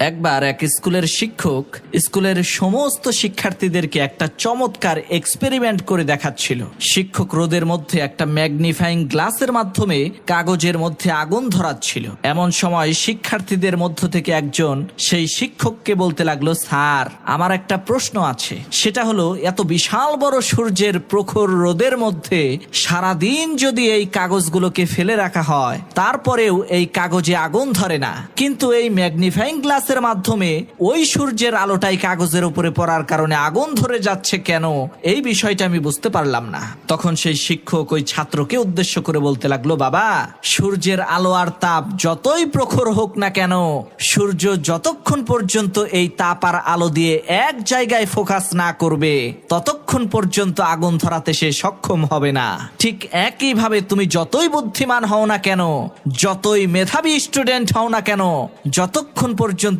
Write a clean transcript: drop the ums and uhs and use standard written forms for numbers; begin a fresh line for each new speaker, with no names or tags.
একবার এক স্কুলের শিক্ষক স্কুলের সমস্ত শিক্ষার্থীদেরকে একটা চমৎকার এক্সপেরিমেন্ট করে দেখাচ্ছিল। শিক্ষক রোদের মধ্যে একটা ম্যাগনিফাইং গ্লাসের মাধ্যমে কাগজের মধ্যে আগুন ধরাচ্ছিল। এমন সময় শিক্ষার্থীদের মধ্য থেকে একজন সেই শিক্ষককে বলতে লাগলো, স্যার, আমার একটা প্রশ্ন আছে। সেটা হলো, এত বিশাল বড় সূর্যের প্রখর রোদের মধ্যে সারাদিন যদি এই কাগজগুলোকে ফেলে রাখা হয়, তারপরেও এই কাগজে আগুন ধরে না, কিন্তু এই ম্যাগনিফাইং গ্লাসের মাধ্যমে ওই সূর্যের আলোটাই কাগজের উপরে পড়ার কারণে আগুন ধরে যাচ্ছে কেন? এই বিষয়টা আমি বুঝতে পারলাম না। তখন সেই শিক্ষক ওই ছাত্রকে উদ্দেশ্য করে বলতে লাগলো, বাবা, সূর্যের আলো আর তাপ যতই প্রখর হোক না কেন, সূর্য যতক্ষণ পর্যন্ত এই তাপ আর আলো দিয়ে এক জায়গায় ফোকাস না করবে, ততক্ষণ পর্যন্ত আগুন ধরাতে সে সক্ষম হবে না। ঠিক একইভাবে তুমি যতই বুদ্ধিমান হও না কেন, যতই মেধাবী স্টুডেন্ট হও না কেন, যতক্ষণ পর্যন্ত